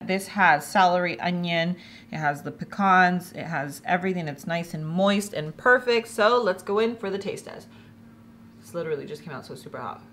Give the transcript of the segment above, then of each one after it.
This has celery, onion, it has the pecans, it has everything. It's nice and moist and perfect. So let's go in for the taste test. This literally just came out so super hot.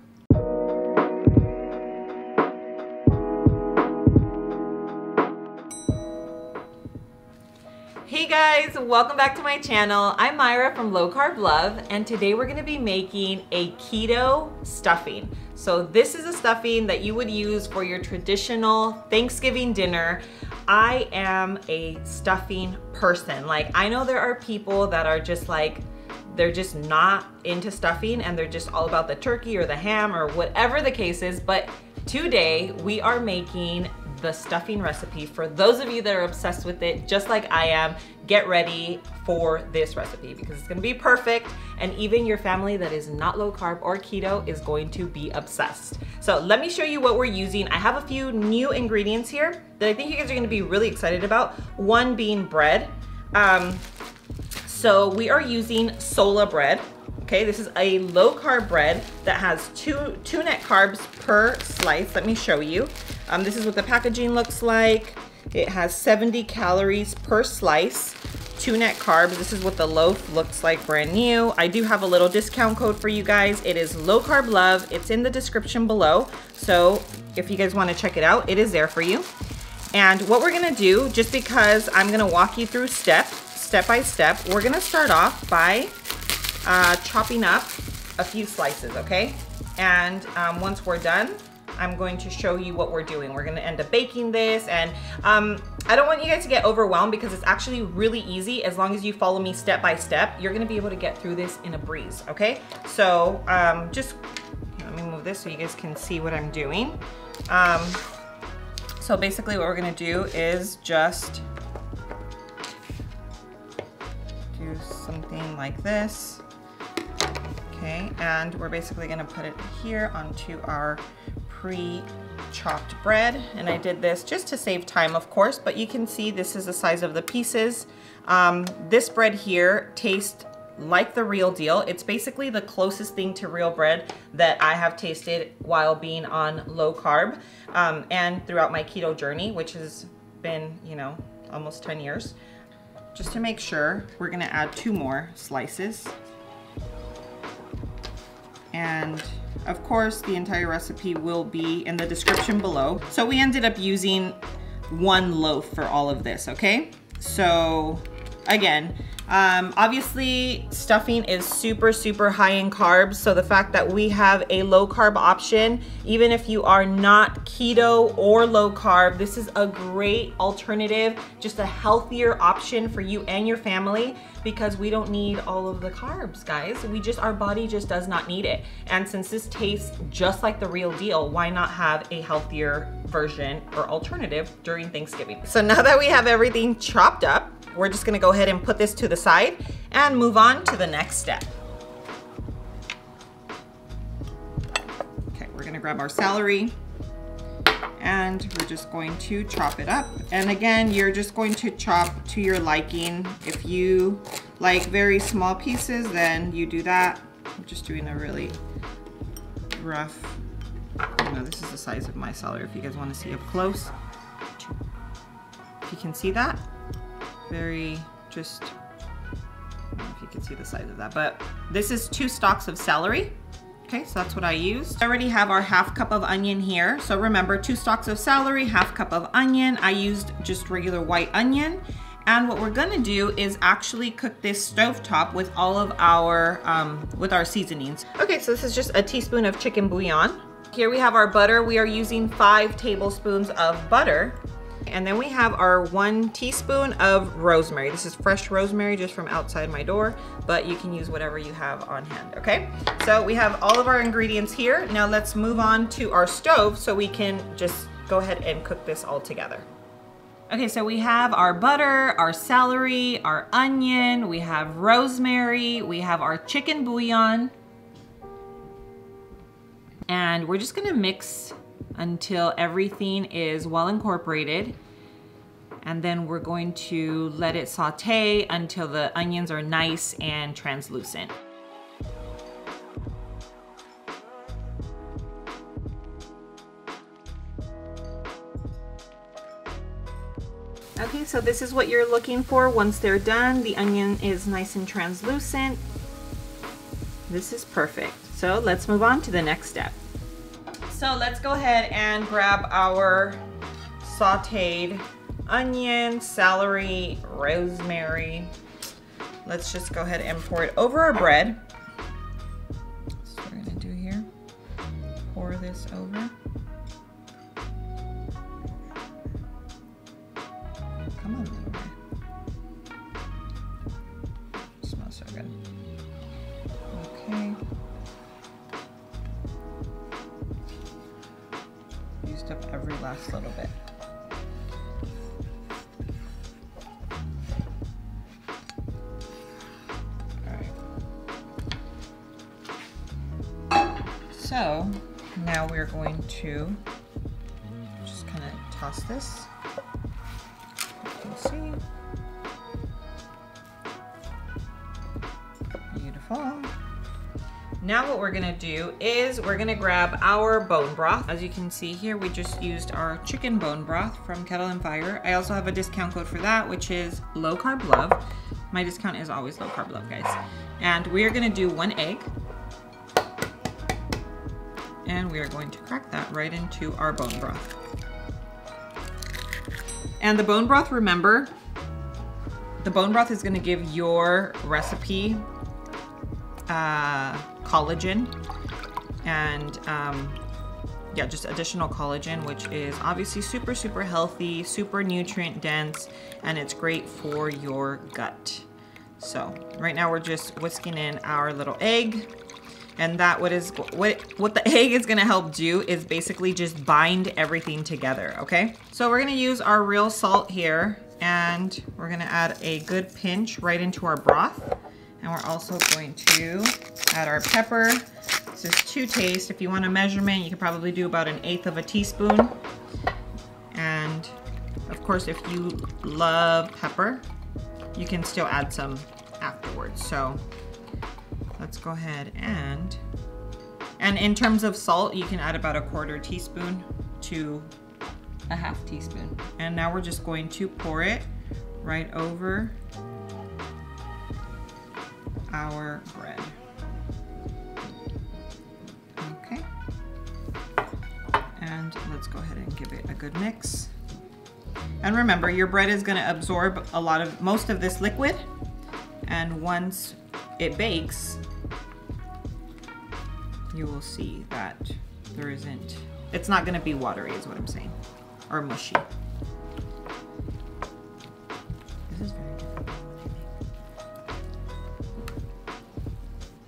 Hey guys, welcome back to my channel. I'm Myra from Low Carb Love, and today we're gonna be making a keto stuffing. So this is a stuffing that you would use for your traditional Thanksgiving dinner. I am a stuffing person. Like, I know there are people that are just like, they're just not into stuffing and they're just all about the turkey or the ham or whatever the case is, but today we are making the stuffing recipe. For those of you that are obsessed with it, just like I am, get ready for this recipe because it's gonna be perfect, and even your family that is not low carb or keto is going to be obsessed. So let me show you what we're using. I have a few new ingredients here that I think you guys are gonna be really excited about. One being bread. So we are using sola bread. Okay, this is a low carb bread that has two net carbs per slice. Let me show you. This is what the packaging looks like. It has 70 calories per slice, 2 net carbs. This is what the loaf looks like brand new. I do have a little discount code for you guys. It is Low Carb Love. It's in the description below. So if you guys want to check it out, it is there for you. And what we're gonna do, just because I'm gonna walk you through step by step, we're gonna start off by chopping up a few slices, okay? And once we're done, I'm going to show you what we're doing. We're gonna end up baking this, and I don't want you guys to get overwhelmed because it's actually really easy. As long as you follow me step by step, you're gonna be able to get through this in a breeze, okay? So just let me move this so you guys can see what I'm doing. So basically what we're gonna do is just do something like this. Okay, and we're basically gonna put it here onto our pre-chopped bread. And I did this just to save time, of course, but you can see this is the size of the pieces. This bread here tastes like the real deal. It's basically the closest thing to real bread that I have tasted while being on low carb and throughout my keto journey, which has been, you know, almost 10 years. Just to make sure, we're gonna add 2 more slices. And of course, the entire recipe will be in the description below. So we ended up using 1 loaf for all of this, okay? So again, obviously stuffing is super high in carbs. So the fact that we have a low carb option, even if you are not keto or low carb, this is a great alternative, just a healthier option for you and your family, because we don't need all of the carbs, guys. Our body just does not need it. And since this tastes just like the real deal, why not have a healthier version or alternative during Thanksgiving? So now that we have everything chopped up, we're just gonna go ahead and put this to the side and move on to the next step. Okay, we're gonna grab our celery and we're just going to chop it up. And again, you're just going to chop to your liking. If you like very small pieces, then you do that. I'm just doing a really rough, you know, this is the size of my celery if you guys wanna see up close. If you can see that. Very just, I don't know if you can see the size of that, but this is 2 stalks of celery. Okay, so that's what I used. I already have our 1/2 cup of onion here. So remember, 2 stalks of celery, 1/2 cup of onion. I used just regular white onion. And what we're gonna do is actually cook this stovetop with all of our, with our seasonings. Okay, so this is just a teaspoon of chicken bouillon. Here we have our butter. We are using 5 tablespoons of butter. And then we have our 1 teaspoon of rosemary. This is fresh rosemary just from outside my door, but you can use whatever you have on hand, okay? So we have all of our ingredients here. Now let's move on to our stove so we can just go ahead and cook this all together. Okay, so we have our butter, our celery, our onion, we have rosemary, we have our chicken bouillon. And we're just gonna mix until everything is well incorporated. And then we're going to let it saute until the onions are nice and translucent. Okay, so this is what you're looking for once they're done. The onion is nice and translucent. This is perfect. So let's move on to the next step. So let's go ahead and grab our sauteed onion, celery, rosemary. Let's just go ahead and pour it over our bread. That's what we're gonna do here. Pour this over. Come on, little guy. Smells so good. Okay. Used up every last little bit. So now we're going to just kind of toss this. You can see. Beautiful. Now what we're gonna do is we're gonna grab our bone broth. As you can see here, we just used our chicken bone broth from Kettle and Fire. I also have a discount code for that, which is low carb love. My discount is always low carb love, guys. And we are gonna do 1 egg. And we are going to crack that right into our bone broth. And the bone broth, remember, the bone broth is gonna give your recipe collagen and yeah, just additional collagen, which is obviously super, super healthy, super nutrient dense, and it's great for your gut. So right now we're just whisking in our little egg. And that what the egg is gonna help do is basically just bind everything together, okay? So we're gonna use our real salt here, and we're gonna add a good pinch right into our broth. And we're also going to add our pepper. This is to taste. If you want a measurement, you could probably do about 1/8 of a teaspoon. And of course, if you love pepper, you can still add some afterwards. So let's go ahead and in terms of salt, you can add about 1/4 teaspoon to 1/2 teaspoon. And now we're just going to pour it right over our bread. Okay. And let's go ahead and give it a good mix. And remember, your bread is gonna absorb most of this liquid. And once it bakes, you will see that it's not gonna be watery is what I'm saying, or mushy. This is very different than what I make.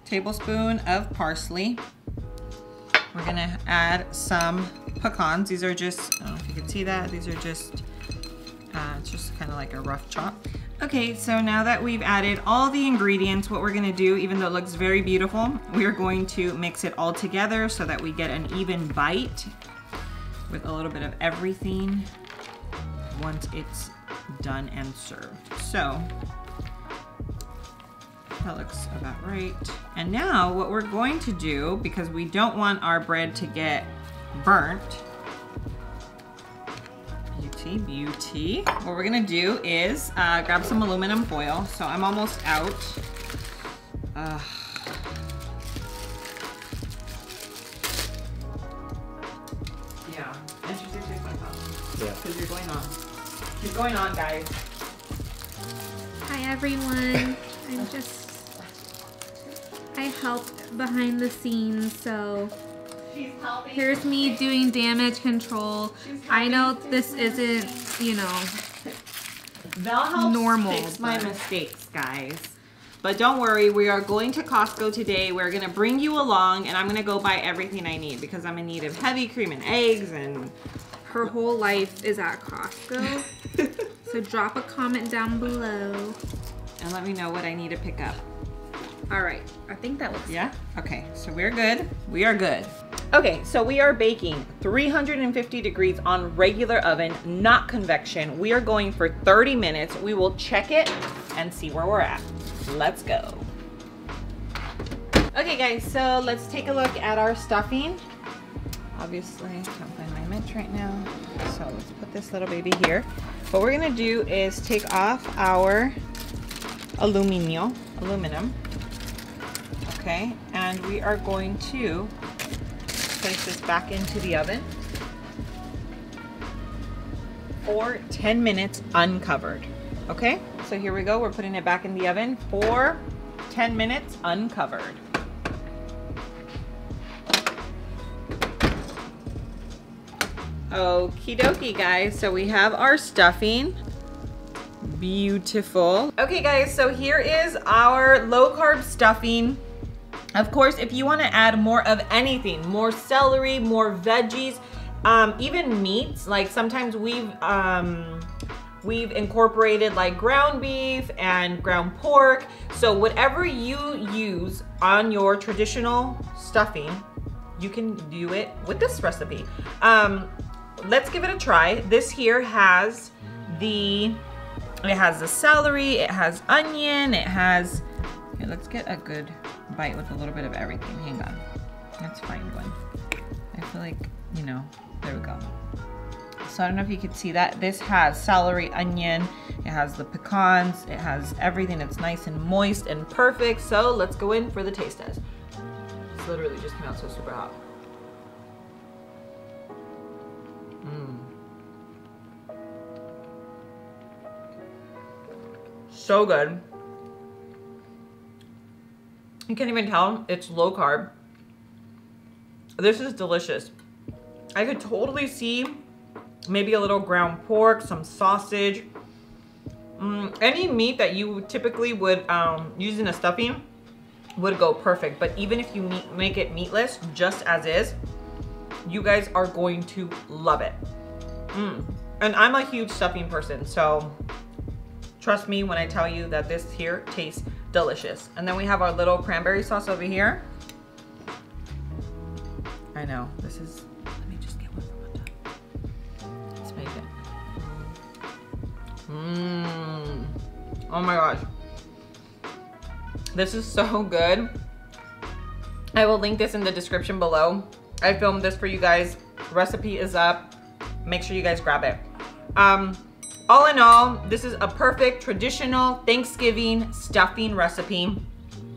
Tablespoon of parsley. We're gonna add some pecans. These are just, I don't know if you can see that, these are just, it's just kind of like a rough chop. Okay, so now that we've added all the ingredients, what we're gonna do, even though it looks very beautiful, we are going to mix it all together so that we get an even bite with a little bit of everything once it's done and served. So that looks about right. And now what we're going to do, because we don't want our bread to get burnt, beauty. What we're gonna do is grab some aluminum foil. So I'm almost out. Yeah, interesting 6.5. Yeah. Because you're going on. Keep going on, guys. Hi everyone. I helped behind the scenes, so here's me doing damage control. I know this isn't, you know, they'll help normal. Fix my mistakes, guys. But don't worry, we are going to Costco today. We're gonna bring you along, and I'm gonna go buy everything I need because I'm in need of heavy cream and eggs, and her whole life is at Costco. So drop a comment down below and let me know what I need to pick up. All right, I think that looks yeah. Okay, so we're good. We are good. Okay, so we are baking 350 degrees on regular oven, not convection. We are going for 30 minutes. We will check it and see where we're at. Let's go. Okay guys, so let's take a look at our stuffing. Obviously, I can't find my mitts right now. So let's put this little baby here. what we're gonna do is take off our aluminum, okay, and we are going to place this back into the oven for 10 minutes uncovered, okay? So here we go, we're putting it back in the oven for 10 minutes uncovered. Okie dokie, guys, so we have our stuffing. Beautiful. Okay guys, so here is our low carb stuffing. Of course, if you want to add more of anything, more celery, more veggies, even meats, like sometimes we've incorporated like ground beef and ground pork. So whatever you use on your traditional stuffing, you can do it with this recipe. Let's give it a try. This here has the celery, it has onion, it has, okay, let's get a good bite with a little bit of everything. Hang on, let's find one. I feel like, you know, there we go. So I don't know if you could see that. This has celery, onion, it has the pecans, it has everything. It's nice and moist and perfect. So let's go in for the taste test. This literally just came out so super hot. So good. You can't even tell it's low carb. This is delicious. I could totally see maybe a little ground pork, some sausage, any meat that you typically would use in a stuffing would go perfect. But even if you make it meatless, just as is, you guys are going to love it. And I'm a huge stuffing person, so trust me when I tell you that this here tastes delicious. And then we have our little cranberry sauce over here. I know, this is, let me just get one from the top. Let's make it. Oh my gosh. This is so good. I will link this in the description below. I filmed this for you guys. Recipe is up. Make sure you guys grab it. All in all, this is a perfect traditional Thanksgiving stuffing recipe.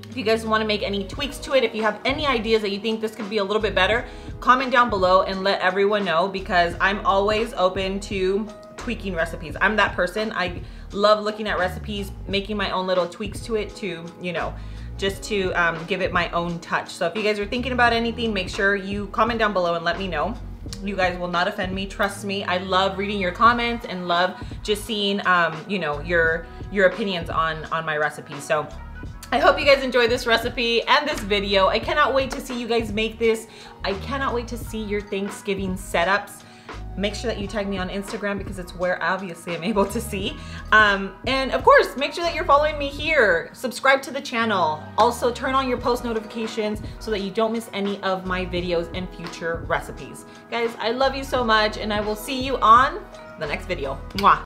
If you guys want to make any tweaks to it, if you have any ideas that you think this could be a little bit better, comment down below and let everyone know, because I'm always open to tweaking recipes. I'm that person. I love looking at recipes, making my own little tweaks to it to, you know, just to give it my own touch. So if you guys are thinking about anything, make sure you comment down below and let me know. You guys will not offend me, trust me. I love reading your comments and love just seeing, you know, your opinions on my recipes. So I hope you guys enjoyed this recipe and this video. I cannot wait to see you guys make this. I cannot wait to see your Thanksgiving setups. Make sure that you tag me on Instagram because it's where obviously I'm able to see. And of course, make sure that you're following me here. Subscribe to the channel. Also turn on your post notifications so that you don't miss any of my videos and future recipes. Guys, I love you so much and I will see you on the next video. Mwah!